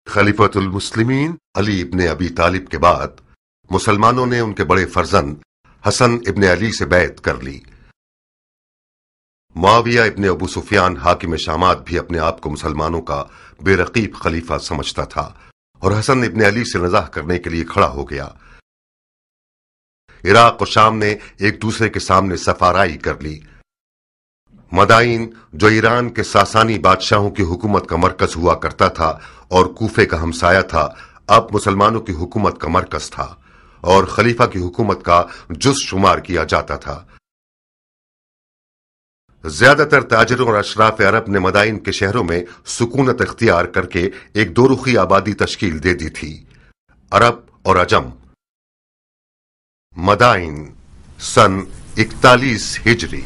खलीफतुल मुस्लिमीन अली इब्ने अबी तालिब के बाद मुसलमानों ने उनके बड़े फर्जंद हसन इब्ने अली से बैत कर ली। मुआविया इब्ने अबू सुफियान हाकिम शामात भी अपने आप को मुसलमानों का बेरकीब खलीफा समझता था और हसन इब्ने अली से नज़ाह करने के लिए खड़ा हो गया। इराक और शाम ने एक दूसरे के सामने सफाराई कर ली। मदाइन जो ईरान के सासानी बादशाहों की हुकूमत का मरकज हुआ करता था और कूफे का हमसाया था, अब मुसलमानों की हुकूमत का मरकज था और खलीफा की हुकूमत का जुज़ शुमार किया जाता था। ज्यादातर ताजिरों और अशराफ अरब ने मदाइन के शहरों में सुकूनत इख्तियार करके एक दोरुखी आबादी तश्कील दे दी थी, अरब और अजम। मदाइन सन 41 हिजरी।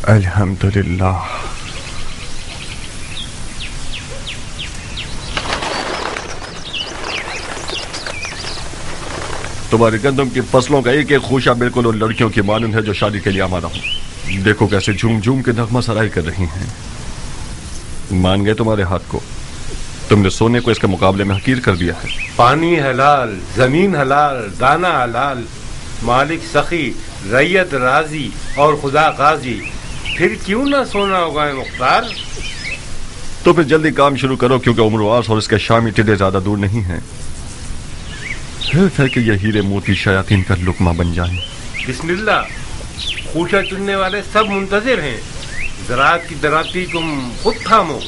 الحمدللہ. تمہاری گندم کی فصلوں کا ایک ایک خوشہ بالکل ان لڑکیوں کی مانند ہے جو شادی کے لیے آمادہ ہوں. دیکھو کیسے جھوم جھوم کے نغمہ سرائی کر رہی ہیں. مان گئے تمہارے ہاتھ کو. تم نے سونے کو اس کے مقابلے میں حقیر کر دیا ہے. پانی حلال، زمین حلال، دانہ حلال، مالک سخی، ریت راضی اور خدا قاضی. پھر کیوں نہ سونا ہوگا مختار؟ تو پھر جلدی کام شروع کرو کیونکہ عمر واس اور اس کے شامی ٹڈے زیادہ دور نہیں ہیں. ہے کہ یہ ہیرے موتی شیاطین کا لقمہ بن جائیں. بسم اللہ. خوشہ چننے والے سب منتظر ہیں. زراعت کی دراتی تم خود تھامو.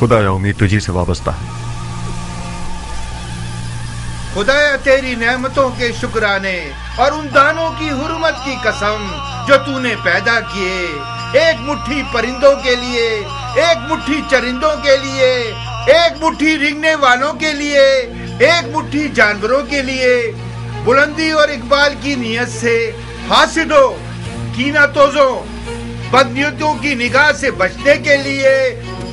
خدایا امید تجھی سے وابستہ ہے. خدایا تیری نعمتوں کے شکرانے اور ان دانوں کی حرمت کی قسم جو تو نے پیدا کیے. ایک مٹھی پرندوں کے لیے، ایک مٹھی چرندوں کے لیے، ایک مٹھی رینگنے والوں کے لیے، ایک مٹھی جانوروں کے لیے. بلندی اور اقبال کی نیت سے حاسدوں، کینہ توزوں، بدنیتوں کی نگاہ سے بچنے کے لیے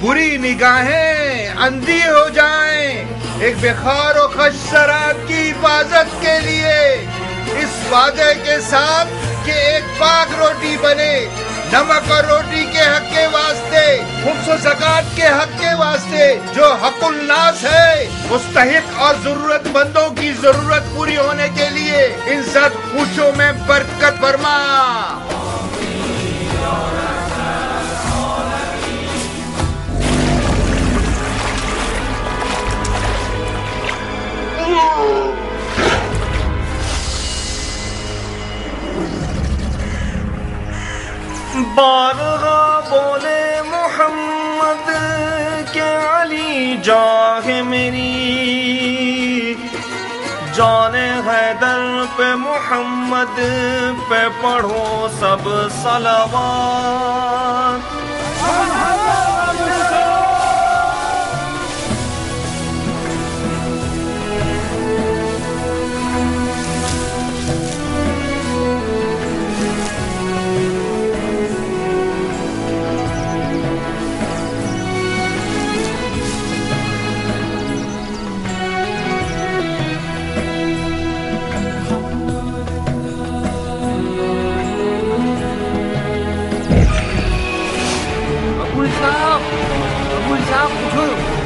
بری نگاہیں اندھی ہو جائیں. ایک بخار و خش شراب کی حفاظت کے لیے اس وعدے کے ساتھ کہ ایک پاک روٹی بنے، نمک اور روٹی کے حق کے واسطے، خمس و زکوٰۃ کے حق کے واسطے جو حق الناس ہے، مستحق اور ضرورت مندوں کی ضرورت پوری ہونے کے لیے ان سب خوشوں میں برکت فرما. بارہا بولے محمد کے علی جاہ میری، جان حیدر پہ محمد پہ پڑھو سب صلوات.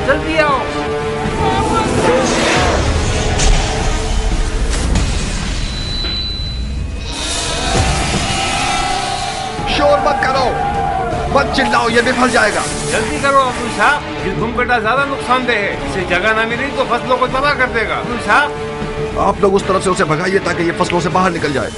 جلدی آؤ. شور مت کرو، مت چلاؤ، یہ بھی پھنس جائے گا. جلدی کرو ابو صاحب، یہ گھوم کٹا زیادہ نقصان دہ ہے. اسے جگہ نہ ملی تو فصلوں کو تباہ کر دے گا. ابو صاحب آپ لوگ اس طرف سے اسے بھگائیے تاکہ یہ فصلوں سے باہر نکل جائے.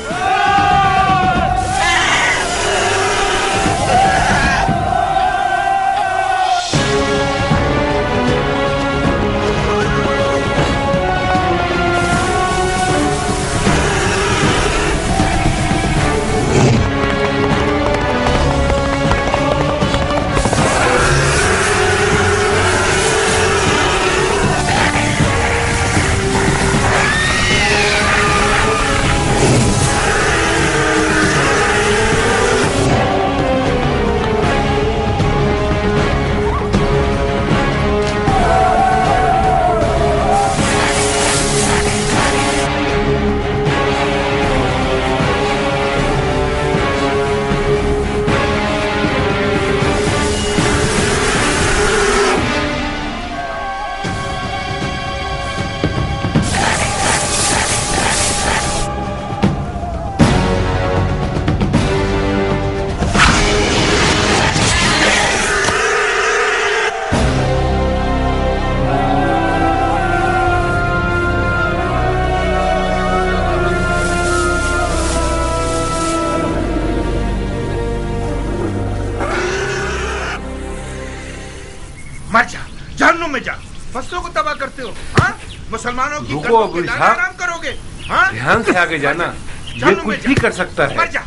مر جا، جہنم میں جا. فصلوں کو تباہ کرتے ہو. ہاں مسلمانوں کی رکو ابو صاحب، آرام کرو گے. ہاں دھیان سے آگے جانا. یہ کچھ بھی کر سکتا ہے. مر جا،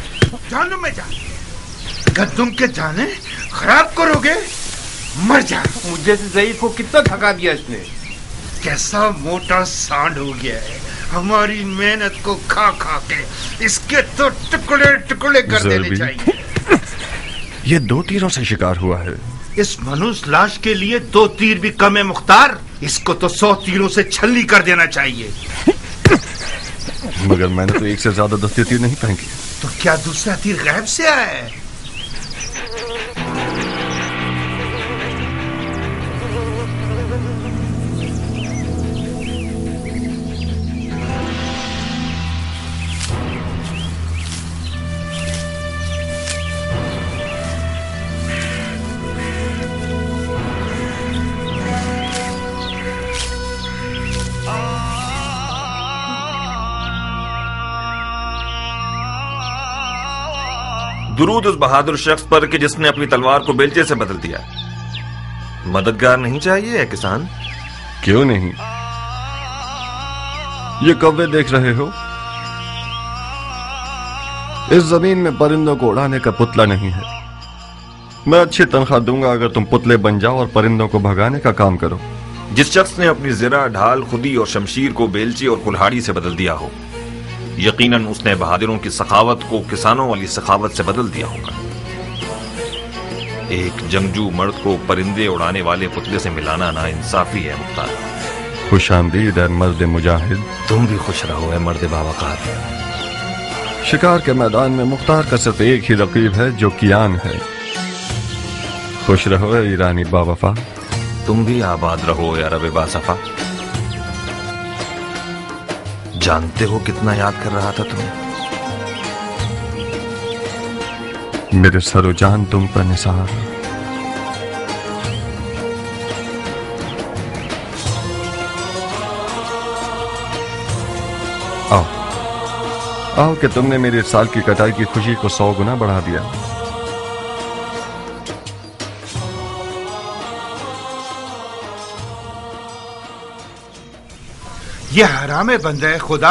جہنم میں جا. گندم کے دانے خراب کرو گے. مر جا. مجھے سے ضعیف کو کتنا تھکا دیا اس نے. कैसा मोटा सांड हो गया है, हमारी मेहनत को खा खा के इसके तो टुकड़े टुकड़े कर देने चाहिए। ये 2 तीरों से शिकार हुआ है। इस मनुष्य लाश के लिए 2 तीर भी कम है मुख्तार, इसको तो 100 तीरों से छल्ली कर देना चाहिए। मगर मैंने तो 1 से ज्यादा दस्ते तीर नहीं फेंके। तो क्या दूसरा तीर गैब से आया है? दुरूद उस बहादुर शख्स पर कि जिसने अपनी तलवार को बेलचे से बदल दिया। मददगार नहीं चाहिए है किसान? क्यों नहीं? ये कौवे देख रहे हो? इस जमीन में परिंदों को उड़ाने का पुतला नहीं है। मैं अच्छी तनख्वाह दूंगा अगर तुम पुतले बन जाओ और परिंदों को भगाने का काम करो। जिस शख्स ने अपनी ज़रा, ढाल, खुदी और शमशीर को बेलची और कुल्हाड़ी से बदल दिया हो, यकीनन उसने बहादुरों की सखावत को किसानों वाली सखावत से बदल दिया होगा। एक जंगजू मर्द को परिंदे उड़ाने वाले पुतले से मिलाना नाइंसाफी है मुख्तार। खुश आमदीद है मर्द मुजाहिद। तुम भी खुश रहो है मर्द बावकार। शिकार के मैदान में मुख्तार का सिर्फ एक ही रकीब है जो कियान है। खुश रहो है ईरानी बावफा। तुम भी आबाद रहो है अरब बासफा। जानते हो कितना याद कर रहा था तुम्हें? मेरे सरो जान तुम पर निसार। आओ आओ कि तुमने मेरे साल की कटाई की खुशी को 100 गुना बढ़ा दिया। ये हराम है बंदे खुदा,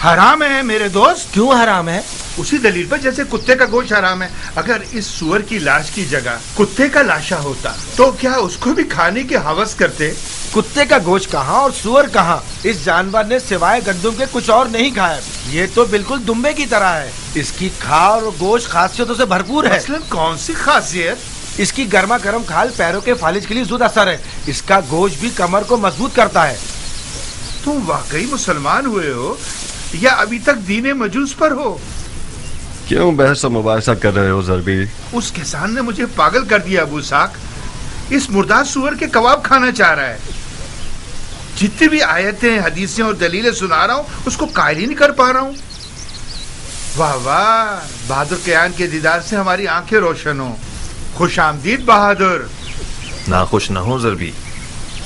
हराम है मेरे दोस्त। क्यों हराम है? उसी दलील पर जैसे कुत्ते का गोश्त हराम है। अगर इस सुअर की लाश की जगह कुत्ते का लाशा होता तो क्या उसको भी खाने की हवस करते? कुत्ते का गोश्त कहाँ और सुअर कहाँ? इस जानवर ने सिवाय गंदुम के कुछ और नहीं खाया। ये तो बिल्कुल दुम्बे की तरह है। इसकी खाल और गोश्त खासियतों से भरपूर है। मसलन कौन सी खासियत? इसकी गर्मा गर्म खाल पैरों के फालिज के लिए जुद असर है। इसका गोश्त भी कमर को मजबूत करता है। तुम वाकई मुसलमान हुए हो या अभी तक दीने मजूस पर हो? क्यों बहस और मुबाहिसा कर रहे हो ज़रबी? उस किसान ने मुझे पागल कर दिया अबू साक। इस मुर्दार सुअर के कबाब खाना चाह रहा है। जितनी भी आयतें, हदीसें और दलीलें सुना रहा हूँ उसको कायल ही नहीं कर पा रहा हूँ। वाह वाह, बहादुर कियान के दीदार से हमारी आंखें रोशन हो। खुश आमदीद बहादुर। नाखुश न हो ज़रबी,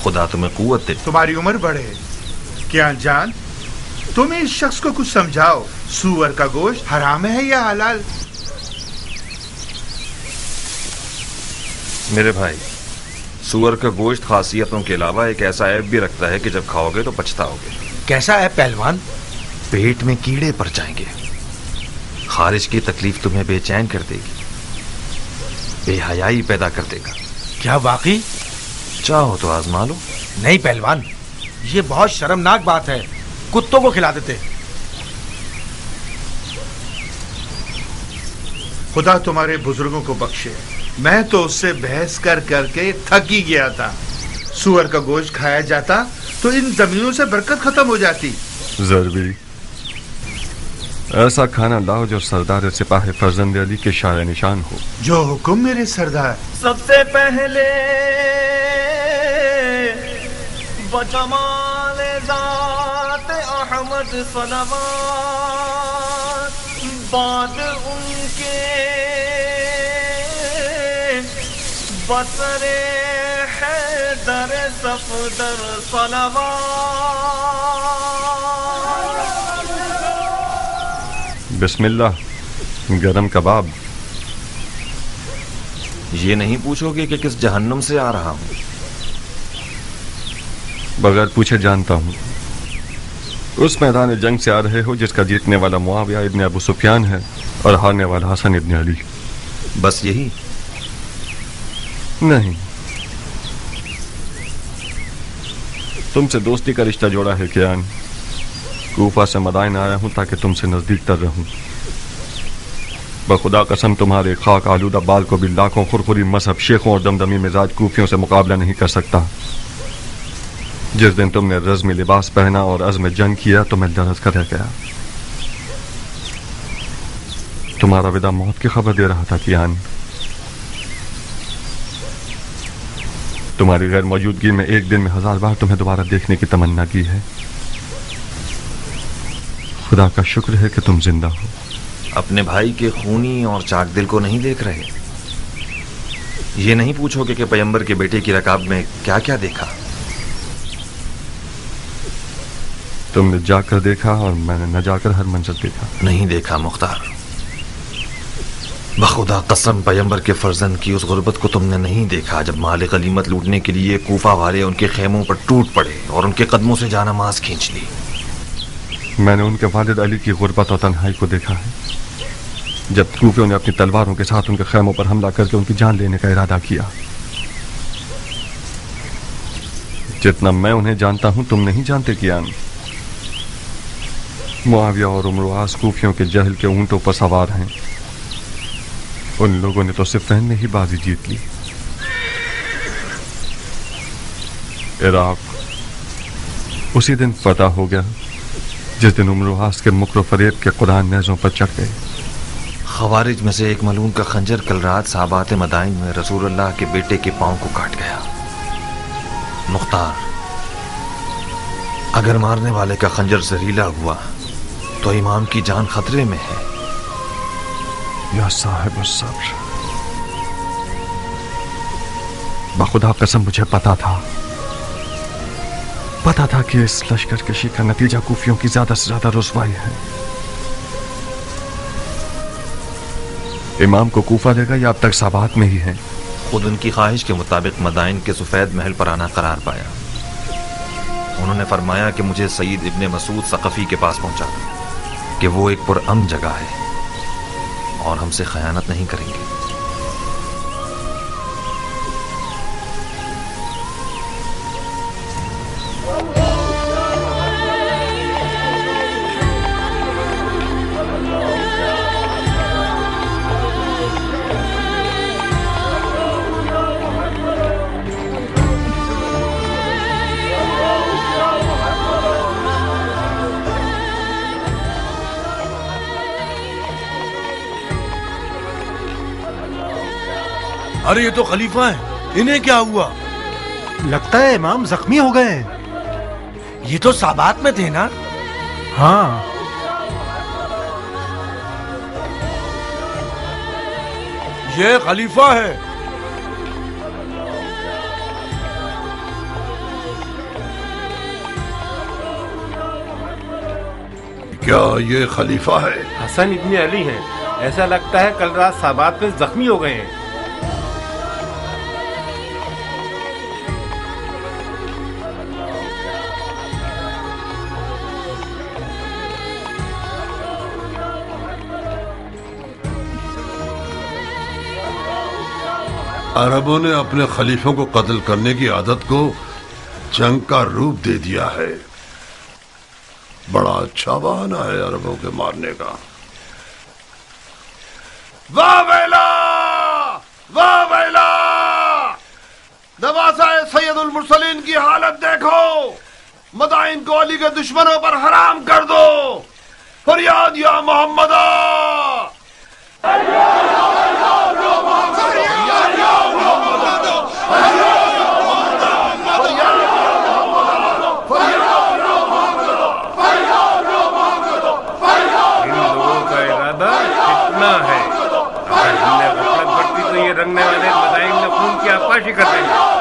खुदा तुम्हें कुव्वत दे। तुम्हारी उम्र बढ़े। कियान जान, तुम इस शख्स को कुछ समझाओ, सूअर का गोश्त हराम है या हलाल? मेरे भाई, सूअर का गोश्त खासियतों के अलावा एक ऐसा ऐब भी रखता है कि जब खाओगे तो पछताओगे। कैसा है पहलवान? पेट में कीड़े पड़ जाएंगे। खारिज की तकलीफ तुम्हें बेचैन कर देगी, बेहयाई पैदा कर देगा। क्या वाकई? चाहो तो आजमा लो। नहीं पहलवान, ये बहुत शर्मनाक बात है। कुत्तों को खिला देते। खुदा तुम्हारे बुजुर्गों को बख्शे। मैं तो उससे बहस कर करके थक ही गया था। सूअर का गोश्त खाया जाता तो इन जमीनों से बरकत खत्म हो जाती। ज़रबी, ऐसा खाना लाओ जो सरदार सिपाही फर्जंद अली के शान निशान हो। जो हुक्म मेरे सरदार। सबसे पहले बजमाल ज़ात अहमद सलवात, बाद उनके बसरे हैदर सफदर सलवात। बिस्मिल्लाह, गरम कबाब। ये नहीं पूछोगे कि किस जहन्नुम से आ रहा हूँ? बगैर पूछे जानता हूँ। उस मैदान जंग से आ रहे हो जिसका जीतने वाला मुआविया इब्न अबू सुफियान है और हारने वाला हसन इब्न अली। बस यही? नहीं, تم سے دوستی کا رشتہ جوڑا ہے کیان. کوفہ سے مدائن آیا ہوں تاکہ تم سے نزدیک تر رہوں. بخدا قسم تمہارے خاک آلودہ بال کو بھی لاکھوں خرخری مذہب شیخوں اور دمدمی مزاج کوفیوں سے مقابلہ نہیں کر سکتا. جس دن تم نے رزمی لباس پہنا اور عزم جنگ کیا تو میں لرز کر رہ گیا. تمہارا وداع موت کی خبر دے رہا تھا کیان. تمہاری غیر موجودگی میں ایک دن میں 1000 بار تمہیں دوبارہ دیکھنے کی تمنا کی ہے. خدا کا شکر ہے کہ تم زندہ ہو. اپنے بھائی کے خونی اور چاک دل کو نہیں دیکھ رہے؟ یہ نہیں پوچھو کہ پیغمبر کے بیٹے کی رکاب میں کیا کیا دیکھا؟ تم نے جا کر دیکھا اور میں نے نہ جا کر ہر منظر دیکھا. نہیں دیکھا مختار. بخدا قسم پیغمبر کے فرزند کی اس غربت کو تم نے نہیں دیکھا جب مال غنیمت لوٹنے کے لیے کوفہ والے ان کے خیموں پر ٹوٹ پڑے اور ان کے قدموں سے جانماز کھینچ لی. میں نے ان کے والد علی کی غربت اور تنہائی کو دیکھا ہے جب کوفیوں نے اپنی تلواروں کے ساتھ ان کے خیموں پر حملہ کر کے ان کی جان لینے کا ارادہ کیا. جتنا میں انہیں جانتا ہوں تم نہیں جانتے کیان. معاویہ اور عمر واس کوفیوں کے جہل کے اونٹوں پر سوار ہیں. ان لوگوں نے تو صفین میں ہی بازی جیت لی. عراق اسی دن فتح ہو گیا جس دن عمر واس کے مکر و فریب کے قرآن نیزوں پر چڑھ گئے. خوارج میں سے ایک ملعون کا خنجر کل رات صحابات مدائن میں رسول اللہ کے بیٹے کے پاؤں کو کاٹ گیا. مختار، اگر مارنے والے کا خنجر زہریلا ہوا تو امام کی جان خطرے میں ہے. یا صاحب الصبر، بخدا قسم مجھے پتا تھا کہ اس لشکر کشی کا نتیجہ کوفیوں کی زیادہ سے زیادہ رسوائی ہے. امام کو کوفہ دے گا یا اب تک سابات میں ہی ہے؟ خود ان کی خواہش کے مطابق مدائن کے سفید محل پر آنا قرار پایا. انہوں نے فرمایا کہ مجھے سعید ابن مسعود ثقفی کے پاس پہنچا کہ وہ ایک پرامن جگہ ہے اور ہم سے خیانت نہیں کریں گے. ارے یہ تو خلیفہ ہیں، انہیں کیا ہوا؟ لگتا ہے امام زخمی ہو گئے ہیں. یہ تو سابات میں تھے نا؟ ہاں. یہ خلیفہ ہے. کیا یہ خلیفہ ہے؟ حسن ابن علی ہیں. ایسا لگتا ہے کل رات صحابات میں زخمی ہو گئے ہیں. عربوں نے اپنے خلیفوں کو قتل کرنے کی عادت کو جنگ کا روپ دے دیا ہے. بڑا اچھا بہانہ ہے عربوں کے مارنے کا. واہ ویلا واہ ویلا، نواسہ سید المرسلین کی حالت دیکھو. مدائن کو علی کے دشمنوں پر حرام کر دو. فریاد یا محمد. رنگنے والے مدائن میں خون کی آپاشی کر رہے ہیں.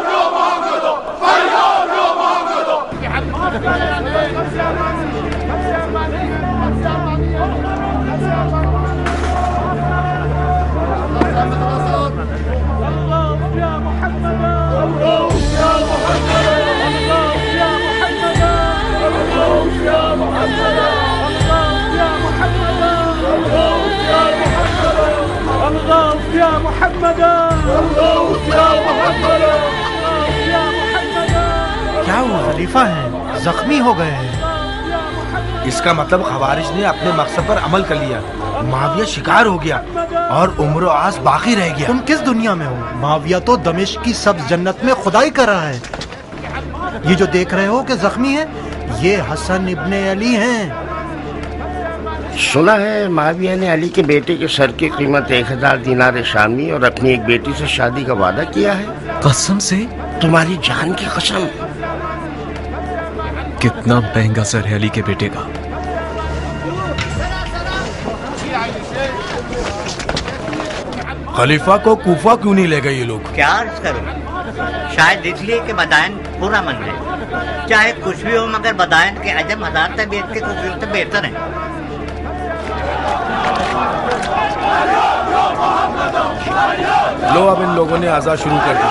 کیا ہوا؟ खलीफा हैं, जख्मी हो गए हैं। इसका मतलब खवारिज ने अपने मकसद पर अमल कर लिया, माविया शिकार हो गया और उम्र आस बाकी रह गया। तुम किस दुनिया में हो? माविया तो दमिश्क की सब्ज जन्नत में खुदाई कर रहा है। ये जो देख रहे हो कि जख्मी है, ये हसन इब्ने अली हैं। सुना है माविया ने अली के बेटे के सर की कीमत 1000 दिनार शामी और अपनी एक बेटी से शादी का वादा किया है। कसम से? तुम्हारी जान की कसम। कितना महंगा सर है अली के बेटे का। खलीफा को कूफा क्यों नहीं ले गए ये लोग? क्या अर्ज करूं, शायद इसलिए कि बदायन पूरा मन है। चाहे कुछ भी हो मगर बदायन के अजम 1000 तबीयत के कुफियों से बेहतर है। लो अब इन लोगों ने आज़ाद शुरू कर दी।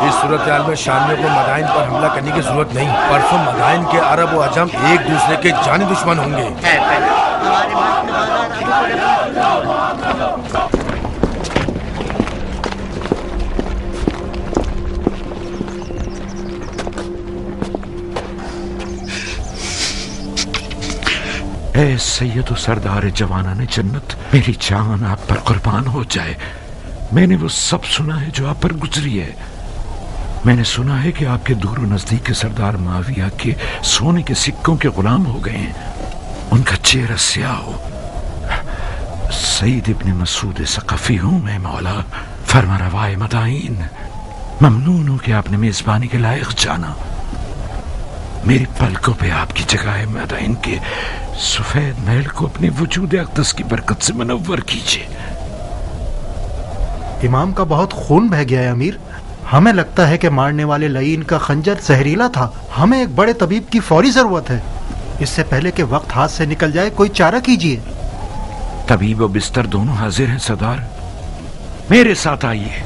इस सूरत हाल में शामियों को मदाइन पर हमला करने की जरूरत नहीं। परसों मदाइन के अरब और अजम एक दूसरे के जानी दुश्मन होंगे। ए सैयद सरदार जवाना ने जन्नत, मेरी जान आप पर कुर्बान हो जाए। मैंने वो सब सुना है जो आप पर गुजरी है। मैंने सुना है कि आपके दूर नजदीक के सरदार माविया के सोने के सिक्कों के गुलाम हो गए हैं। उनका चेहरा स्याह हो। सईद इब्ने मसूद सकफी हूं मैं मौला, फरमा रवाए मदाइन। ममनून हूं कि आपने मेजबानी के लायक जाना। मेरी पलकों पे आपकी जगह है मदाइन के सफेद महल को अपने वजूद अक़दस की बरकत से मनव्वर कीजिए। इमाम का बहुत खून बह गया है अमीर। हमें लगता है कि मारने वाले लईन का खंजर जहरीला था। हमें एक बड़े तबीब की फौरी जरूरत है। इससे पहले कि वक्त हाथ से निकल जाए कोई चारा कीजिए। तबीब और बिस्तर दोनों हाजिर हैं सरदार, मेरे साथ आइए।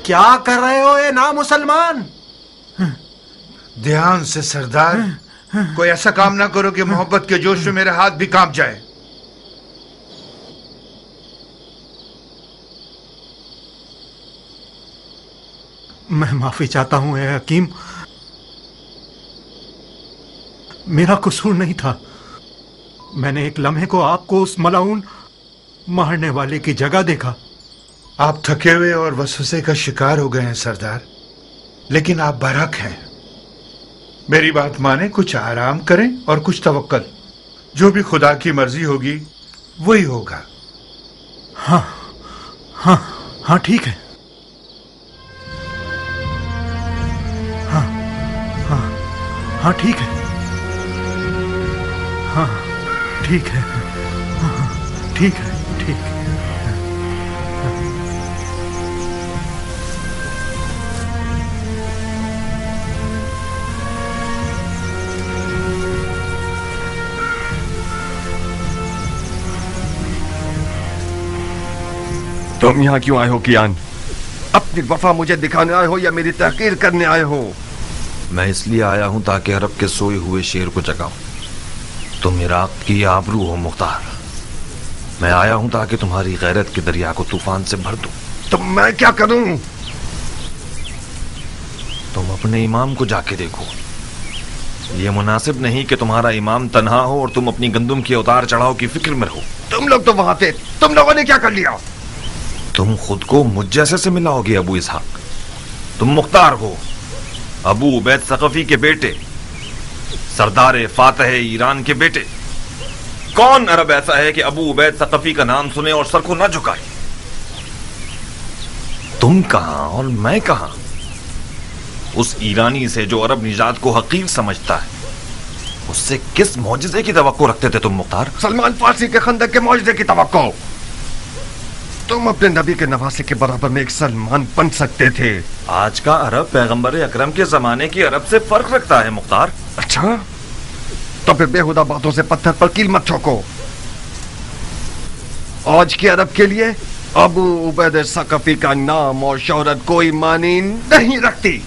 क्या कर रहे हो ये ना मुसलमान? ध्यान से सरदार, कोई ऐसा काम ना करो कि मोहब्बत के जोश में मेरे हाथ भी कांप जाए। मैं माफी चाहता हूं ए हकीम, मेरा कसूर नहीं था। मैंने एक लम्हे को आपको उस मलाउन मारने वाले की जगह देखा। आप थके हुए और वसवसे का शिकार हो गए हैं सरदार, लेकिन आप बरहक हैं। मेरी बात माने, कुछ आराम करें और कुछ तवक्कल। जो भी खुदा की मर्जी होगी वही होगा। हाँ हाँ हाँ ठीक है। हाँ हाँ हाँ ठीक है। हाँ ठीक है। हाँ ठीक है, ठीक है। तुम यहाँ क्यों आए हो कियान? अपनी वफा मुझे दिखाने आए हो या मेरी तहकीर करने आए हो? मैं इसलिए आया हूं ताकि अरब के सोए हुए शेर को जगाऊं। तुम इराक की आबरू हो मुख्तार। मैं आया हूं ताकि तुम्हारी गैरत के दरिया को तूफान से भर दूं। तो मैं क्या करूं? तुम अपने इमाम को जाके देखो। یہ مناسب نہیں کہ تمہارا امام تنہا ہو اور تم اپنی گندم کی اتار چڑھاؤ کی فکر میں رہو. تم لوگ تو وہاں تھے, تم لوگوں نے کیا کر لیا؟ تم خود کو مجھ جیسے سے ملاؤ گے ابو اسحاق. تم مختار ہو, ابو عبید ثقفی کے بیٹے, سردار فاتح ایران کے بیٹے. کون عرب ایسا ہے کہ ابو عبید ثقفی کا نام سنے اور سر کو نہ جھکائے؟ تم کہاں اور میں کہاں؟ اس ایرانی سے جو عرب نژاد کو حقیر سمجھتا ہے, اس سے کس معجزے کی توقع رکھتے تھے تم مختار؟ سلمان فارسی کے خندق کے معجزے کی توقع. تم اپنے نبی کے نواسے کے برابر میں ایک سلمان بن سکتے تھے. آج کا عرب پیغمبر اکرم کے زمانے کی عرب سے فرق رکھتا ہے مختار. اچھا, تو پھر بےہودہ باتوں سے پتھر پر کیل مت ٹھوکو. آج کے عرب کے لیے ابو عبید ثقفی کا نام اور شہرت کوئی معنی نہیں رکھتی.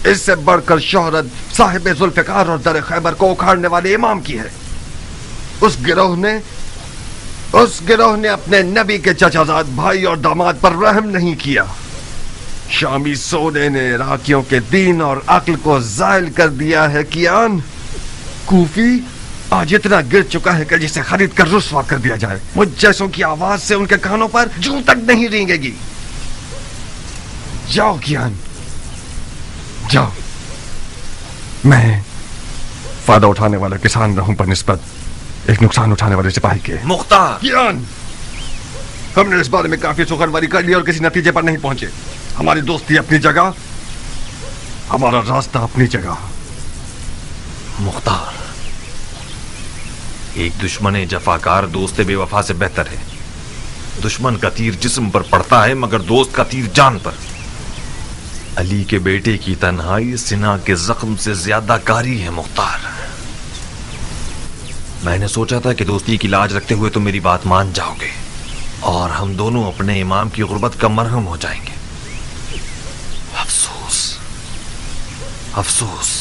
اس سے بڑھ کر شہرت صاحب ذوالفقار اور در خیبر کو اکھاڑنے والے امام کی ہے. اس گروہ نے اپنے نبی کے چچا زاد بھائی اور داماد پر رحم نہیں کیا. شامی سونے نے عراقیوں کے دین اور عقل کو زائل کر دیا ہے. کیان کوفی آج اتنا گر چکا ہے کہ جسے خرید کر رسوا کر دیا جائے. مجھ جیسوں کی آواز سے ان کے کانوں پر جوں تک نہیں رینگے گی. جاؤ کیان, جاؤ. میں فائدہ اٹھانے والا کسان رہوں پر نسبت ایک نقصان اٹھانے والے سپاہی کے. مختار کیان, ہم نے اس بارے میں کافی سخنوری کر لی اور کسی نتیجے پر نہیں پہنچے. ہماری دوستی اپنی جگہ, ہمارا راستہ اپنی جگہ. مختار, ایک دشمن جفاکار دوست بے وفا سے بہتر ہے. دشمن کا تیر جسم پر پڑتا ہے مگر دوست کا تیر جان پر. علی کے بیٹے کی تنہائی سنا کے زخم سے زیادہ کاری ہے مختار. میں نے سوچا تھا کہ دوستی کی لاج رکھتے ہوئے تم میری بات مان جاؤ گے اور ہم دونوں اپنے امام کی غربت کا مرہم ہو جائیں گے. افسوس, افسوس.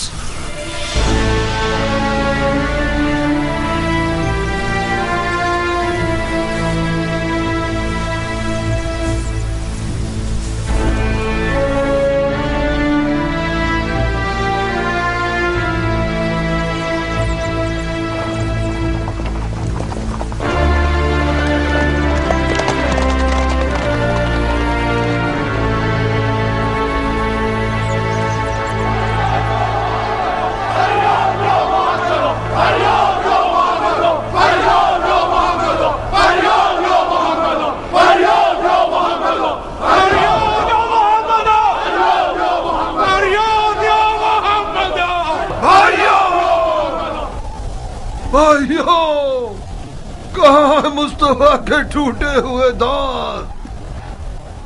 کہاں ہے مصطفیٰ کے ٹوٹے ہوئے دانت؟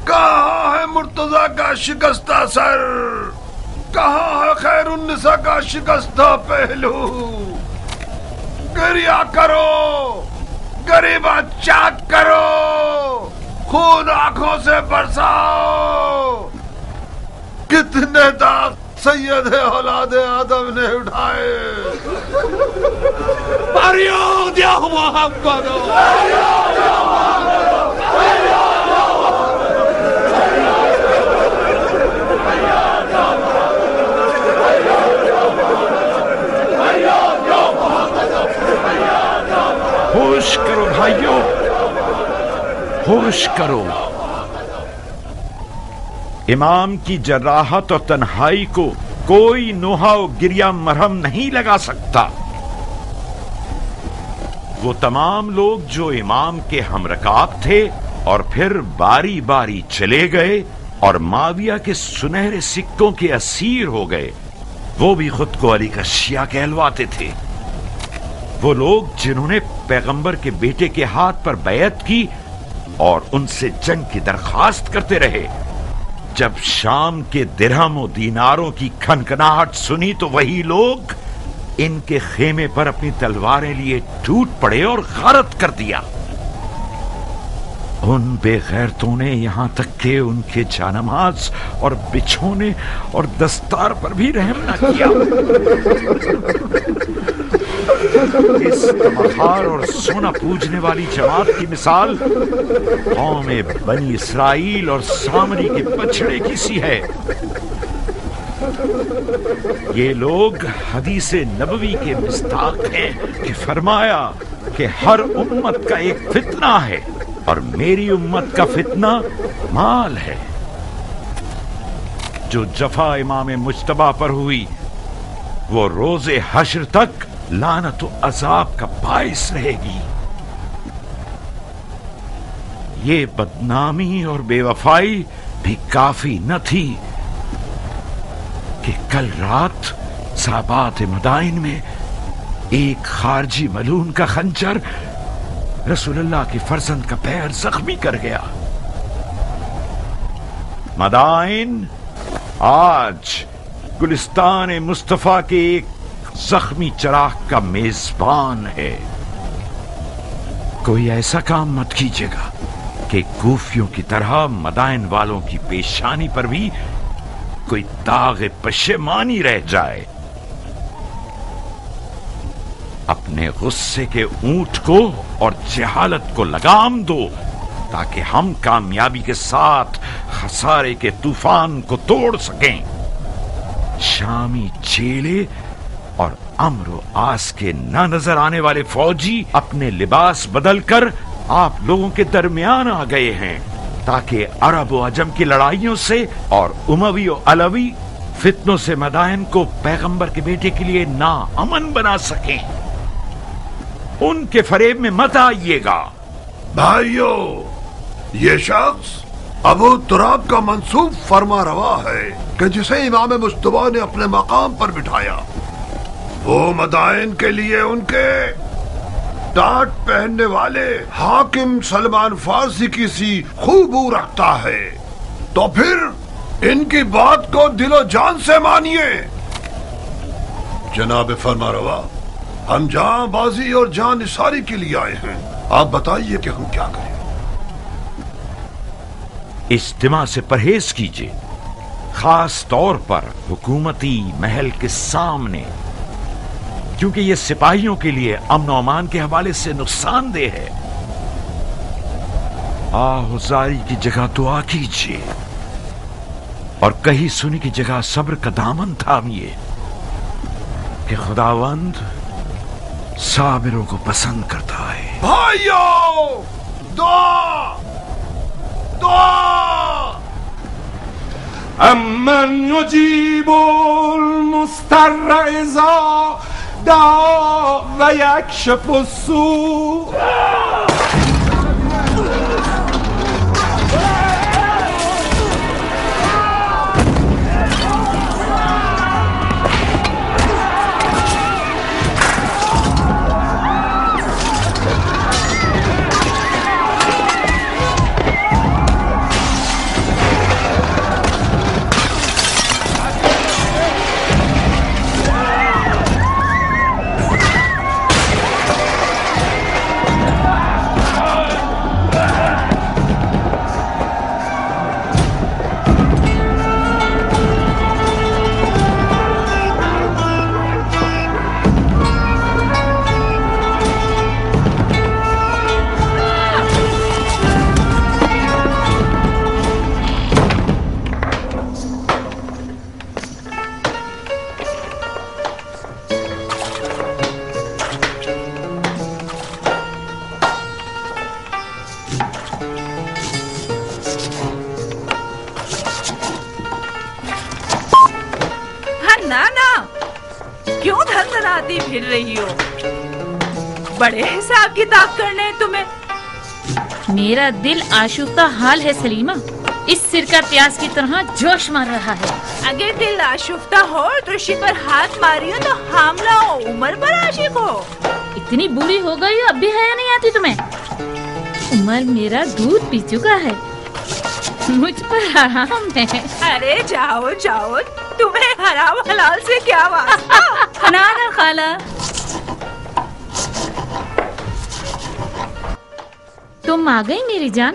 کہاں ہے مرتضیٰ کا شکستہ سر؟ کہاں ہے خیر النساء کا شکستہ پہلو؟ گریہ کرو, غریبہ چاک کرو, خون آنکھوں سے برساؤ. کتنے داغ سید اولاد آدم نے اٹھائے. فریاد یا محمد, ہوش کرو بھائیو, ہوش کرو. امام کی جراحت اور تنہائی کو کوئی نوحہ و گریہ مرہم نہیں لگا سکتا. وہ تمام لوگ جو امام کے ہم رکاب تھے اور پھر باری باری چلے گئے اور معاویہ کے سنہرے سکوں کے اسیر ہو گئے, وہ بھی خود کو علی کا شیعہ کہلواتے تھے. وہ لوگ جنہوں نے پیغمبر کے بیٹے کے ہاتھ پر بیعت کی اور ان سے جنگ کی درخواست کرتے رہے, جب شام کے درہم و دیناروں کی کھنکھناہٹ سنی تو وہی لوگ ان کے خیمے پر اپنی تلواریں لیے ٹوٹ پڑے اور غارت کر دیا. ان بے غیرتوں نے یہاں تک کہ ان کے جانماز اور بچھونے اور دستار پر بھی رحم نہ کیا. اس تمہار اور سونا پوجنے والی جماعت کی مثال قوم بنی اسرائیل اور سامری کے بچڑے کی سی ہے. یہ لوگ حدیث نبوی کے مصداق ہیں کہ فرمایا کہ ہر امت کا ایک فتنہ ہے اور میری امت کا فتنہ مال ہے. جو جفا امام مجتبی پر ہوئی وہ روز حشر تک لعنت و عذاب کا باعث رہے گی. یہ بدنامی اور بے وفائی بھی کافی نہ تھی کہ کل رات صحابات مدائن میں ایک خارجی ملعون کا خنجر رسول اللہ کے فرزند کا پیر زخمی کر گیا. مدائن آج گلستان مصطفیٰ کے ایک زخمی چراغ کا میزبان ہے. کوئی ایسا کام مت کیجیے گا کہ کوفیوں کی طرح مدائن والوں کی پیشانی پر بھی کوئی داغ پشیمانی رہ جائے. اپنے غصے کے اونٹ کو اور جہالت کو لگام دو تاکہ ہم کامیابی کے ساتھ خسارے کے طوفان کو توڑ سکیں. شامی چیلے اور امر و آس کے نہ نظر آنے والے فوجی اپنے لباس بدل کر آپ لوگوں کے درمیان آ گئے ہیں تاکہ عرب و عجم کی لڑائیوں سے اور اموی و علوی فتنوں سے مدائن کو پیغمبر کے بیٹے کے لیے ناامن بنا سکیں. ان کے فریب میں مت آئیے گا. بھائیو، یہ شخص ابو تراب کا منسوب فرما روا ہے کہ جسے امام مجتبی نے اپنے مقام پر بٹھایا وہ مدائن کے لیے ان کے ٹاٹ پہننے والے حاکم سلمان فارسی کی سی خوبو رکھتا ہے. تو پھر ان کی بات کو دل و جان سے مانیے. جناب فرما روا، ہم جان بازی اور جان نثاری کے لیے آئے ہیں. آپ بتائیے کہ ہم کیا کریں. اجتماع سے پرہیز کیجیے، خاص طور پر حکومتی محل کے سامنے، کیونکہ یہ سپاہیوں کے لیے امن و امان کے حوالے سے نقصان دہ ہے. آہذاری کی جگہ دعا کیجیے اور کہیں سنی کی جگہ صبر کا دامن تھامیے کہ خداوند صابروں کو پسند کرتا ہے. بھائیو، دعا دعا. امن یجیب المضطر اذا دعا و یکشف السوء. پھر رہی ہو؟ بڑے حساب کتاب کرنے تمہیں. میرا دل آشفتہ حال ہے سلیمہ، اس سرکہ پیاز کی طرح جوش مار رہا ہے. اگر دل آشفتہ ہو تو رشی پر ہاتھ ماری ہو تو حاملہ ہو، عمر پر عاشق ہو. اتنی بوڑھی ہو گئی ہو اب بھی حیا نہیں آتی تمہیں؟ عمر میرا دودھ پی چکا ہے، مجھ پر حرام ہے. ارے جاؤ جاؤ، تمہیں حرام حلال سے کیا واسطہ. حنان خالہ، تم آ گئی میری جان.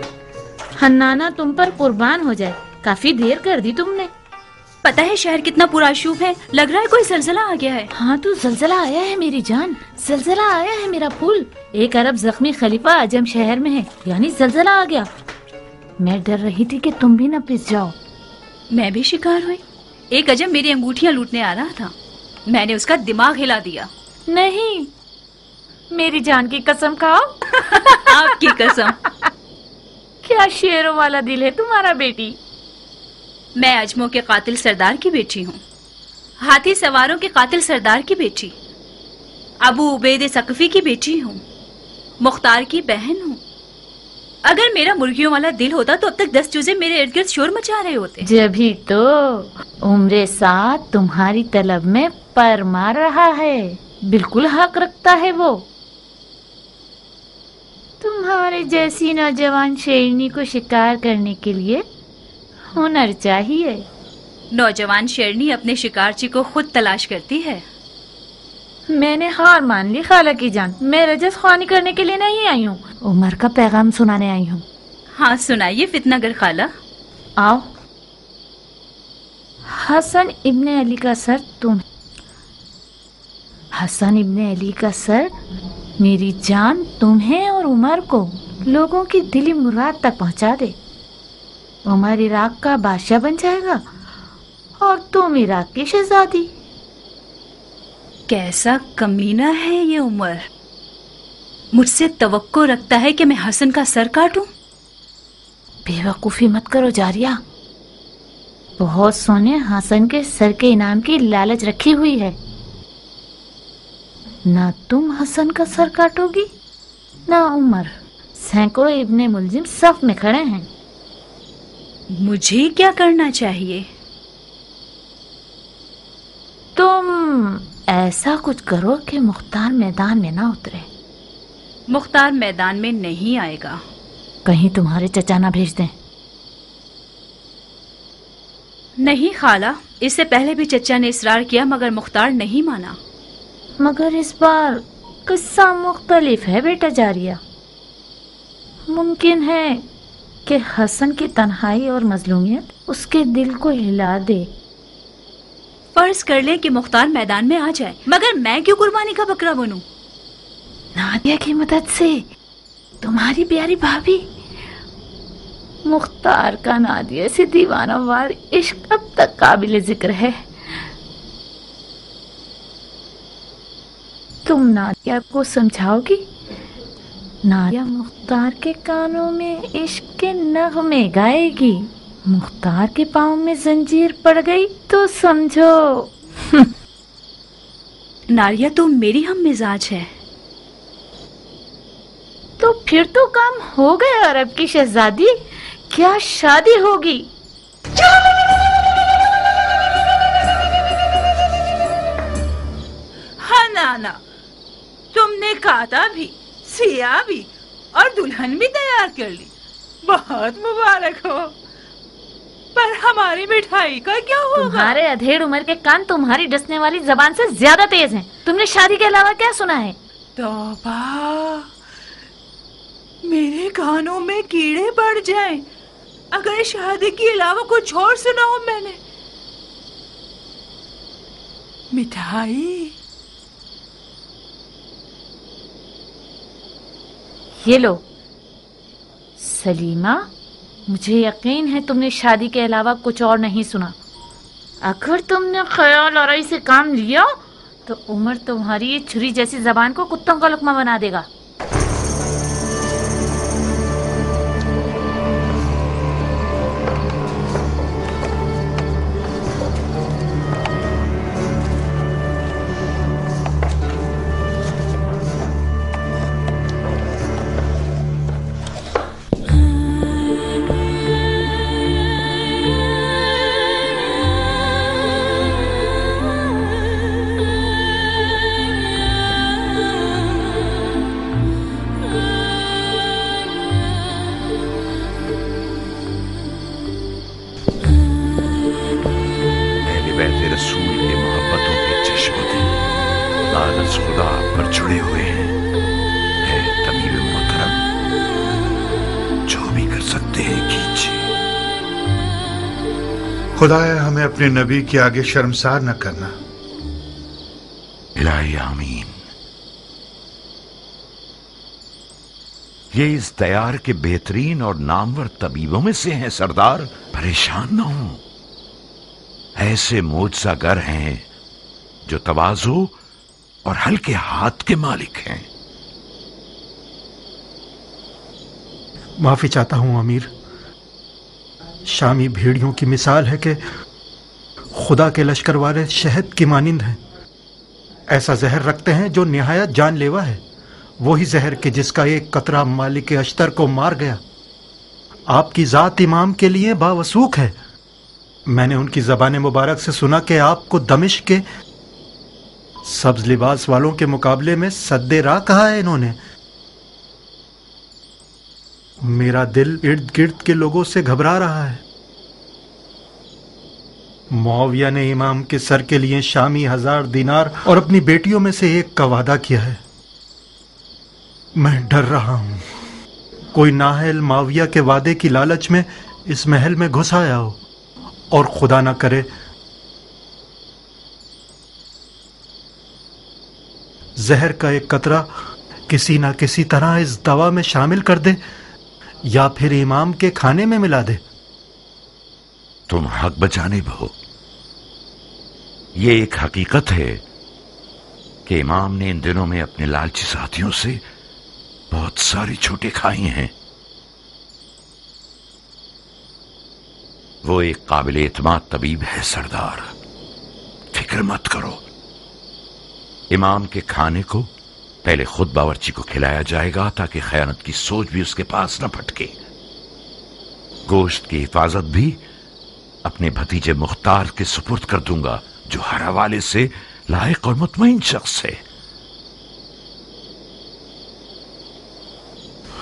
حنانہ تم پر قربان ہو جائے، کافی دیر کر دی تم نے. پتہ ہے شہر کتنا پرآشوب ہے، لگ رہا ہے کوئی زلزلہ آ گیا ہے. ہاں تو زلزلہ آیا ہے میری جان، زلزلہ آیا ہے میرا پھول. ایک عرب زخمی خلیفہ عجم شہر میں ہے، یعنی زلزلہ آ گیا. میں ڈر رہی تھی کہ تم بھی نہ پس جاؤ. میں بھی شکار ہوئی. एक अजम मेरी अंगूठियां लूटने आ रहा था, मैंने उसका दिमाग हिला दिया। नहीं, मेरी जान की कसम खाओ। आपकी कसम। क्या शेरों वाला दिल है तुम्हारा बेटी। मैं अजमों के कातिल सरदार की बेटी हूँ, हाथी सवारों के कातिल सरदार की बेटी, अबू उबैद सकफी की बेटी हूँ, मुख्तार की बहन हूँ। अगर मेरा मुर्गियों वाला दिल होता तो अब तक 10 चूजे मेरे इर्द गिर्द शोर मचा रहे होते। जभी तो उम्र साथ तुम्हारी तलब में पर मार रहा है, बिल्कुल हक रखता है वो। तुम्हारे जैसी नौजवान शेरनी को शिकार करने के लिए हुनर चाहिए। नौजवान शेरनी अपने शिकारची को खुद तलाश करती है। मैंने हार मान ली खाला की जान, मैं रजस ख्वानी करने के लिए नहीं आई हूँ, उमर का पैगाम सुनाने आई हूँ। हाँ सुनाइए फितनागर खाला। आओ। हसन इब्ने अली का सर तुम, हसन इब्ने अली का सर मेरी जान तुम्हें और उमर को लोगों की दिली मुराद तक पहुंचा दे। उमर इराक का बादशाह बन जाएगा और तुम इराक की शहजादी। कैसा कमीना है ये उमर, मुझसे तवक्को रखता है कि मैं हसन का सर काटूं। बेवकूफी मत करो जारिया, बहुत सोने हसन के सर के इनाम की लालच रखी हुई है। ना तुम हसन का सर काटोगी ना उमर। सैकड़ों इब्ने मुलजिम सफ में खड़े हैं। मुझे क्या करना चाहिए? तुम ऐसा कुछ करो कि मुख्तार मैदान में ना उतरे। मुख्तार मैदान में नहीं आएगा। कहीं तुम्हारे चचा ना भेज दें। नहीं खाला, इससे पहले भी चचा ने इसरार किया मगर मुख्तार नहीं माना। मगर इस बार किस्सा मुख्तलिफ है बेटा जारिया। मुमकिन है कि हसन की तन्हाई और मजलूमियत उसके दिल को हिला दे। फर्ज कर ले कि मुख्तार मैदान में आ जाए, मगर मैं क्यों कुर्बानी का बकरा बनूं? नादिया की मदद से तुम्हारी प्यारी भाभी। मुख्तार का नादिया से दीवाना वार इश्क अब तक काबिल जिक्र है। तुम नादिया को समझाओगी? नादिया मुख्तार के कानों में इश्क के नगमे गाएगी। मुख्तार के पाँव में जंजीर पड़ गई तो समझो नारिया तो मेरी हम मिजाज है। तो फिर तो काम हो गया अरब की शहजादी, क्या शादी होगी? हाँ नाना, तुमने काता भी, सिया भी और दुल्हन भी तैयार कर ली, बहुत मुबारक हो। पर हमारी मिठाई का क्या होगा? तुम्हारे अधेड़ उम्र के कान तुम्हारी डसने वाली जबान से ज्यादा तेज हैं। तुमने शादी के अलावा क्या सुना है? तौबा, मेरे कानों में कीड़े पड़ जाएं अगर शादी के अलावा कुछ और सुना हो मैंने। मिठाई ये लो। सलीमा, मुझे यकीन है तुमने शादी के अलावा कुछ और नहीं सुना। अगर तुमने ख्याल आराई से काम लिया तो उमर तुम्हारी ये छुरी जैसी जबान को कुत्तों का लुकमा बना देगा। खुदाया हमें अपने नबी के आगे शर्मसार न करना। इलाही आमीन। ये इस दयार के बेहतरीन और नामवर तबीबों में से हैं सरदार, परेशान न हो। ऐसे मोजज़ागर हैं जो तवाज़ु और हल्के हाथ के मालिक हैं। माफी चाहता हूं अमीर। शामी भेड़ियों की मिसाल है कि खुदा के लश्कर वाले शहद की मानिंद हैं। ऐसा जहर रखते हैं जो निहायत जानलेवा है, वही जहर के जिसका एक कतरा मालिक अश्तर को मार गया। आपकी जात इमाम के लिए बावसूख है। मैंने उनकी ज़बान मुबारक से सुना कि आपको दमिश्क के सब्ज लिबास वालों के मुकाबले में सद्दे राह कहा है इन्होंने। मेरा दिल इर्द गिर्द के लोगों से घबरा रहा है। मुआविया ने इमाम के सर के लिए शामी 1000 दिनार और अपनी बेटियों में से एक का वादा किया है। मैं डर रहा हूं कोई नाहल मुआविया के वादे की लालच में इस महल में घुस आया हो और खुदा ना करे जहर का एक कतरा किसी ना किसी तरह इस दवा में शामिल कर दे या फिर इमाम के खाने में मिला दे। तुम हक बजानिब हो। ये एक हकीकत है कि इमाम ने इन दिनों में अपने लालची साथियों से बहुत सारी छूटें खाई हैं। वो एक काबिल एतमाद तबीब है सरदार, फिक्र मत करो। इमाम के खाने को पहले खुद बावर्ची को खिलाया जाएगा ताकि खयानत की सोच भी उसके पास न फटके। गोश्त की हिफाजत भी अपने भतीजे मुख्तार के सुपुर्द कर दूंगा जो हर हवाले से लायक और मुतमईन शख्स है।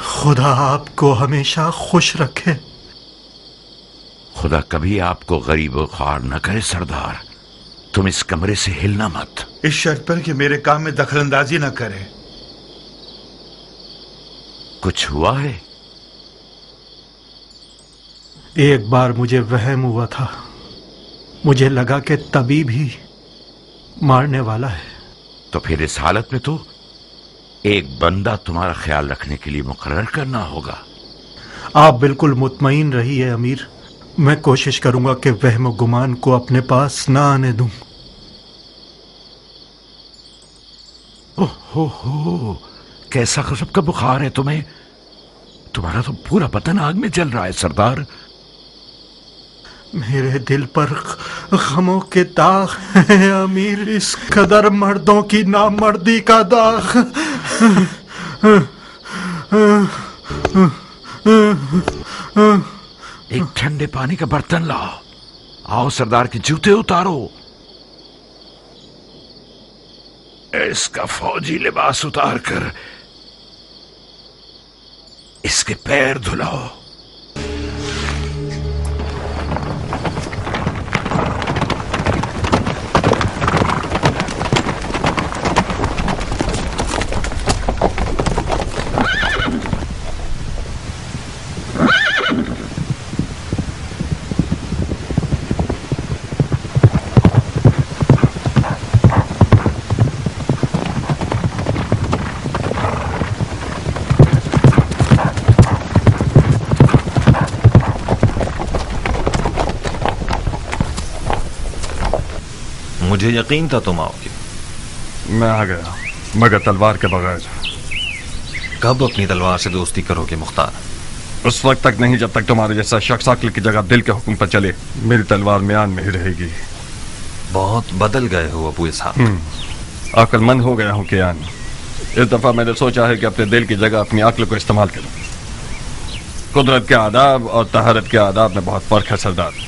खुदा आपको हमेशा खुश रखे। खुदा कभी आपको गरीब और ख्वार न करे सरदार। तुम इस कमरे से हिलना मत। इस शर्त पर कि मेरे काम में दखलंदाजी न करे। कुछ हुआ है? एक बार मुझे वहम हुआ था। मुझे लगा कि तबीब ही मारने वाला है। तो फिर इस हालत में तो एक बंदा तुम्हारा ख्याल रखने के लिए मुकर्रर करना होगा। आप बिल्कुल मुतमईन रहिए अमीर। मैं कोशिश करूंगा कि वहम गुमान को अपने पास ना आने दूं। ओहो, कैसा गजब का बुखार है तुम्हें। तुम्हारा तो पूरा बदन आग में जल रहा है सरदार। मेरे दिल पर गमों के दाग हैं अमीर, इस कदर मर्दों की नामर्दी का दाग। एक ठंडे पानी का बर्तन लाओ। आओ सरदार के जूते उतारो। इसका फौजी लिबास उतार कर इसके पैर धुलाओ। मुझे यकीन था तुम आओगे। मैं आ गया, मगर तलवार के बगैर। कब अपनी तलवार से दोस्ती करोगे मुख्तार? उस वक्त तक नहीं जब तक तुम्हारे जैसा शख्स अक्ल की जगह दिल के हुक्म पर चले। मेरी तलवार म्यान में ही रहेगी। बहुत बदल गए हो अबू इसहाक। अक्लमंद हो गया हूँ कियान। इस दफा मैंने सोचा है कि अपने दिल की जगह अपनी अक्ल को इस्तेमाल करूँ। कुदरत के आदाब और तहारत के आदाब में बहुत फर्क है सरदार।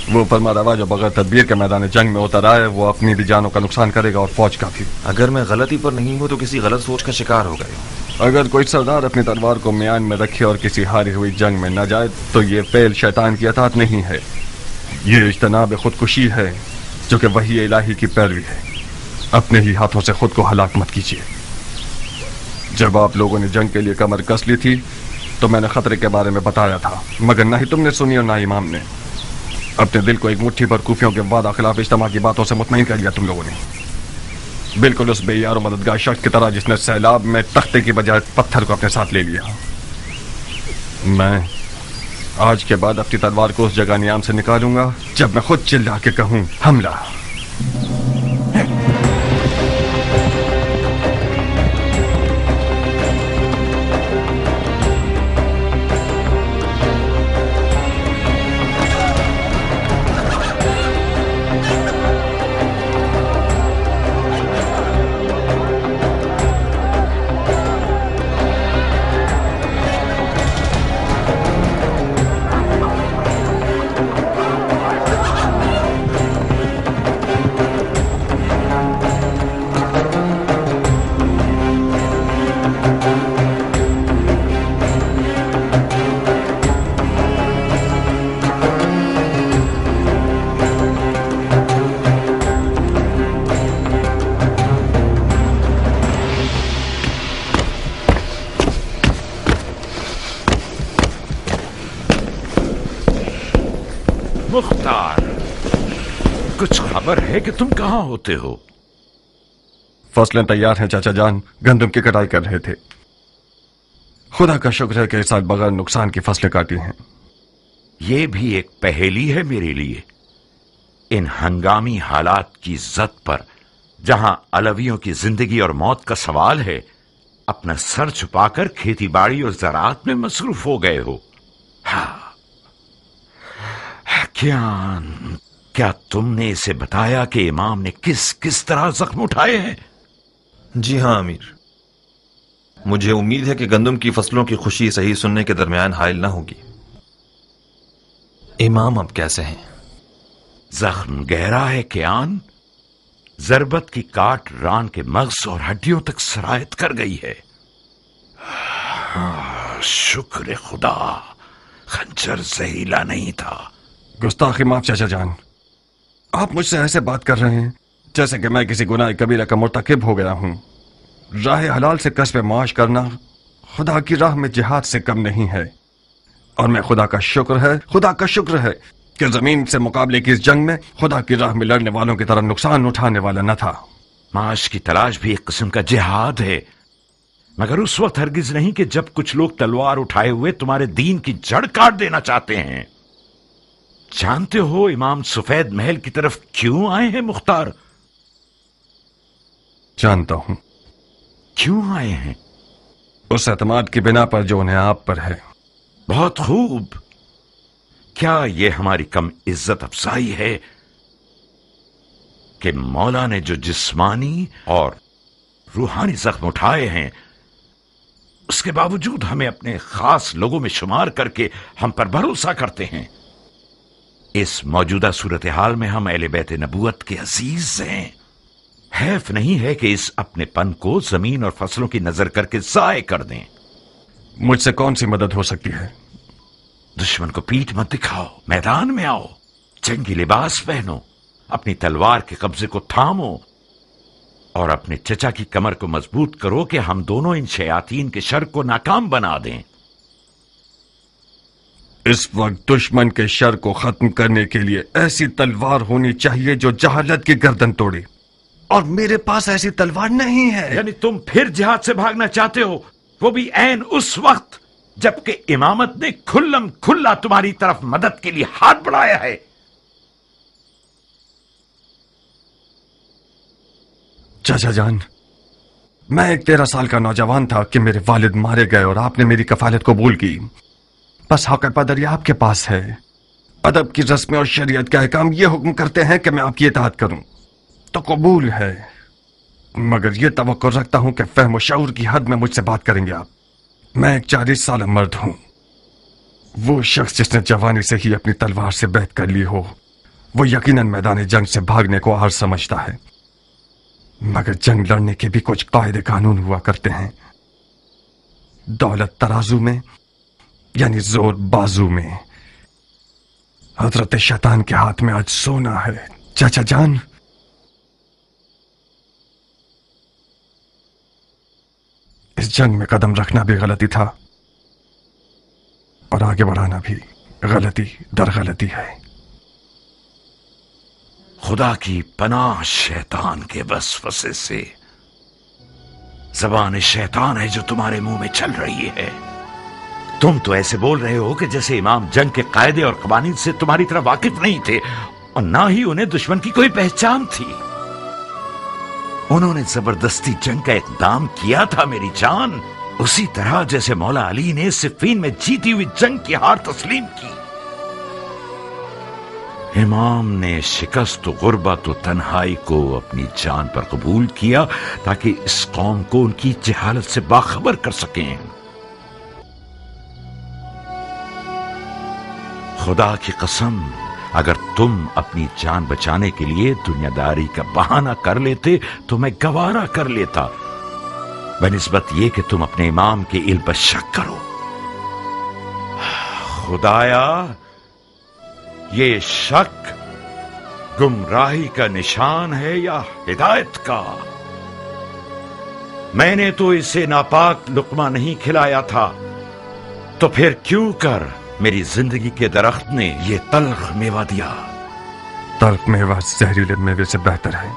वो फरमा रवा जो बगैर तदबीर के मैदान जंग में उतर आए वो अपनी भी जानों का नुकसान करेगा और फौज का भी। अगर मैं गलती पर नहीं हूं तो किसी गलत सोच का शिकार हो गए। अगर कोई सरदार अपनी तलवार को म्यान में रखे और किसी हारी हुई जंग में न जाए तो ये फेल शैतान की अताअत नहीं है, ये इज्तनाब खुदकुशी है जो कि वही इलाही की पैरवी है। अपने ही हाथों से खुद को हलाक मत कीजिए। जब आप लोगों ने जंग के लिए कमर कस ली थी तो मैंने खतरे के बारे में बताया था, मगर ना ही तुमने सुनी और ना इमाम ने। अपने दिल को एक मुट्ठी पर कूफियों के वादा खिलाफ इज्तिमा की बातों से मुतमईन कर लिया तुम लोगों ने, बिल्कुल उस बेयार और मददगार शख्स की तरह जिसने सैलाब में तख्ते की बजाय पत्थर को अपने साथ ले लिया। मैं आज के बाद अपनी तलवार को उस जगह नियाम से निकालूंगा जब मैं खुद चिल्ला के कहूं हमला। मुख्तार, कुछ खबर है कि तुम कहां होते हो? फसलें तैयार हैं चाचा जान, गंदम की कटाई कर रहे थे। खुदा का शुक्र है कि इस साल बगैर नुकसान की फसलें काटी हैं। ये भी एक पहेली है मेरे लिए। इन हंगामी हालात की जद पर जहां अलवियों की जिंदगी और मौत का सवाल है, अपना सर छुपाकर खेती बाड़ी और ज़राअत में मसरूफ हो गए हो। हाँ, क्या तुमने इसे बताया कि इमाम ने किस किस तरह जख्म उठाए हैं? जी हाँ अमीर, मुझे उम्मीद है कि गंदम की फसलों की खुशी सही सुनने के दरमियान हायल न होगी। इमाम अब कैसे हैं? जख्म गहरा है कियान। जरबत की काट रान के मग़ज़ और हड्डियों तक सरायत कर गई है। शुक्र खुदा, खंजर जहरीला नहीं था। गुस्ताखी माफ चाचा जान, आप मुझसे ऐसे बात कर रहे हैं जैसे कि मैं किसी गुनाह कबीरा का मुर्तकिब हो गया हूं। राह हलाल से कसब माश करना खुदा की राह में जिहाद से कम नहीं है। और मैं खुदा का शुक्र है कि जमीन से मुकाबले की इस जंग में खुदा की राह में लड़ने वालों की तरह नुकसान उठाने वाला न था। माश की तलाश भी एक किस्म का जिहाद है, मगर उस वक्त हरगिज नहीं कि जब कुछ लोग तलवार उठाए हुए तुम्हारे दीन की जड़ काट देना चाहते हैं। जानते हो इमाम सफेद महल की तरफ क्यों आए हैं मुख्तार? जानता हूं। क्यों आए हैं? उस एतमाद की बिना पर जो उन्हें आप पर है। बहुत खूब। क्या यह हमारी कम इज्जत अफजाई है कि मौला ने जो जिस्मानी और रूहानी जख्म उठाए हैं, उसके बावजूद हमें अपने खास लोगों में शुमार करके हम पर भरोसा करते हैं। इस मौजूदा सूरत हाल में हम अहले बैत नबूवत के अजीज हैं। हैफ नहीं है कि इस अपनेपन को जमीन और फसलों की नजर करके जाये कर दें। मुझसे कौन सी मदद हो सकती है? दुश्मन को पीठ मत दिखाओ, मैदान में आओ, जंगी लिबास पहनो, अपनी तलवार के कब्जे को थामो और अपने चचा की कमर को मजबूत करो कि हम दोनों इन शयातीन के शर को नाकाम बना दें। इस वक्त दुश्मन के शर को खत्म करने के लिए ऐसी तलवार होनी चाहिए जो जहालत की गर्दन तोड़े, और मेरे पास ऐसी तलवार नहीं है। यानी तुम फिर जिहाद से भागना चाहते हो, वो भी ऐन उस वक्त जबकि इमामत ने खुल्लम खुल्ला तुम्हारी तरफ मदद के लिए हाथ बढ़ाया है। चाचा जान, मैं एक 13 साल का नौजवान था कि मेरे वालिद मारे गए और आपने मेरी कफालत कबूल की। बस हक पदर आपके पास है। अदब की रस्में और शरीयत के अहकाम ये हुक्म करते हैं कि मैं आपकी इताअत करूं, तो कबूल है, मगर यह तवक्को रखता हूं कि फहम और शऊर की हद में मुझसे बात करेंगे आप। मैं एक 40 साल मर्द हूं। वो शख्स जिसने जवानी से ही अपनी तलवार से बैत कर ली हो, वो यकीनन मैदान जंग से भागने को आर समझता है, मगर जंग लड़ने के भी कुछ कायदे कानून हुआ करते हैं। दौलत तराजू में यानी जोर बाजू में। हजरत शैतान के हाथ में आज सोना है चाचा जान। इस जंग में कदम रखना भी गलती था और आगे बढ़ाना भी गलती दर गलती है। खुदा की पनाह शैतान के वसवसे से। जबान शैतान है जो तुम्हारे मुंह में चल रही है। तुम तो ऐसे बोल रहे हो कि जैसे इमाम जंग के कायदे और कवानीन से तुम्हारी तरह वाकिफ नहीं थे और ना ही उन्हें दुश्मन की कोई पहचान थी। उन्होंने जबरदस्ती जंग का इक़दाम किया था मेरी जान, उसी तरह जैसे मौला अली ने सिफ़ीन में जीती हुई जंग की हार तस्लीम की। इमाम ने शिकस्त गुर्बत और तन्हाई को अपनी जान पर कबूल किया ताकि इस कौम को उनकी जहालत से बाखबर कर सकें। खुदा की कसम, अगर तुम अपनी जान बचाने के लिए दुनियादारी का बहाना कर लेते तो मैं गवारा कर लेता, बनिस्बत ये कि तुम अपने इमाम के इल्म पर शक करो। खुदाया, ये शक गुमराही का निशान है या हिदायत का? मैंने तो इसे नापाक लुक्मा नहीं खिलाया था, तो फिर क्यों कर मेरी जिंदगी के दरख्त ने ये तल्ख मेवा दिया? तल्ख मेवा जहरीले मेवे से बेहतर है।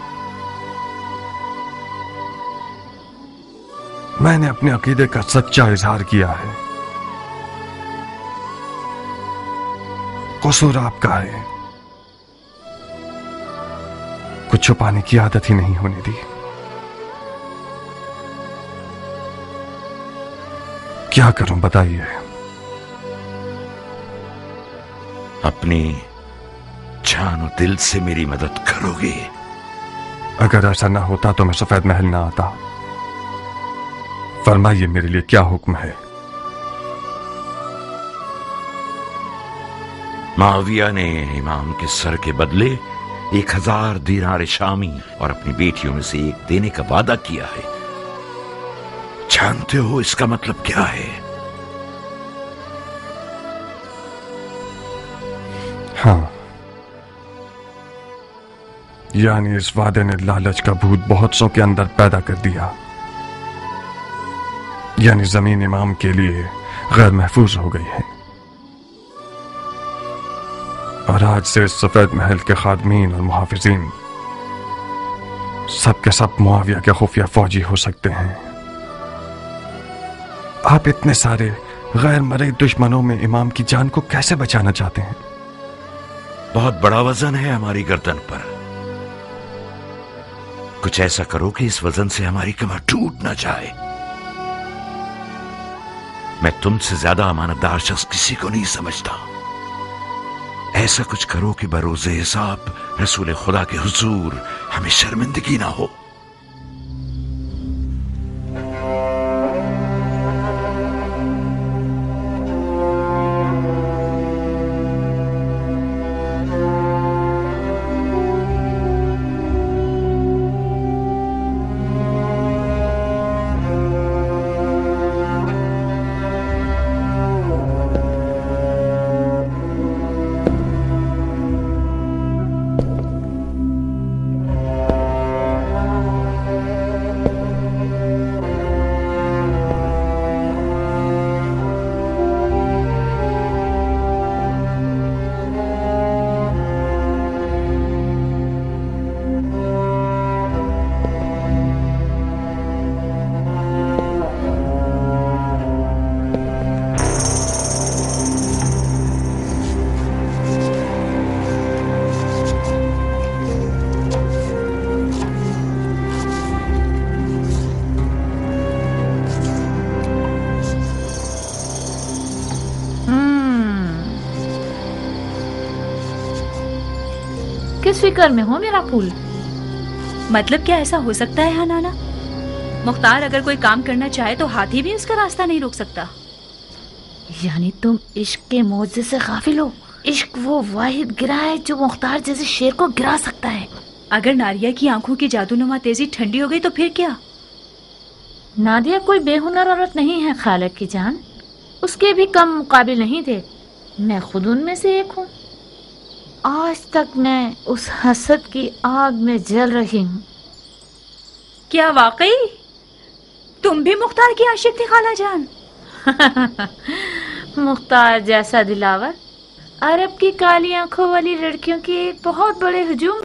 मैंने अपने अकीदे का सच्चा इजहार किया है। कसूर आपका है, कुछ छुपाने की आदत ही नहीं होने दी। क्या करूं बताइए? अपनी जान और दिल से मेरी मदद करोगे? अगर ऐसा ना होता तो मैं सफेद महल ना आता। फरमाइए मेरे लिए क्या हुक्म है? माविया ने इमाम के सर के बदले 1000 दीनार शामी और अपनी बेटियों में से एक देने का वादा किया है। जानते हो इसका मतलब क्या है? हाँ, यानी इस वादे ने लालच का भूत बहुत सौ के अंदर पैदा कर दिया, यानी जमीन इमाम के लिए गैर महफूज हो गई है और आज से इस सफेद महल के खादमीन और मुहाफिजीन सब के सब मुआविया के खुफिया फौजी हो सकते हैं। आप इतने सारे गैर मरे दुश्मनों में इमाम की जान को कैसे बचाना चाहते हैं? बहुत बड़ा वजन है हमारी गर्दन पर। कुछ ऐसा करो कि इस वजन से हमारी कमर टूट न जाए। मैं तुमसे ज्यादा अमानतदार शख्स किसी को नहीं समझता। ऐसा कुछ करो कि बरोज़े हिसाब रसूल खुदा के हुजूर हमें शर्मिंदगी ना हो। किस फिक्र में हो मेरा फूल? मतलब क्या ऐसा हो सकता है हनाना? मुख्तार अगर कोई काम करना चाहे तो हाथी भी उसका रास्ता नहीं रोक सकता। यानी तुम इश्क के मौजे से गाफिल हो। इश्क वो वाहिद गिरा है जो मुख्तार जैसे शेर को गिरा सकता है। अगर नादिया की आंखों की जादूनुमा तेजी ठंडी हो गई तो फिर क्या? नादिया कोई बेहुनर औरत नहीं है खालिद की जान, उसके भी कम मुकाबिल नहीं थे। मैं खुद उनमें से एक हूँ। आज तक मैं उस हसद की आग में जल रही हूँ। क्या वाकई तुम भी मुख्तार की आशिक थी खाला जान? मुख्तार जैसा दिलावर अरब की काली आंखों वाली लड़कियों की एक बहुत बड़े हुजूम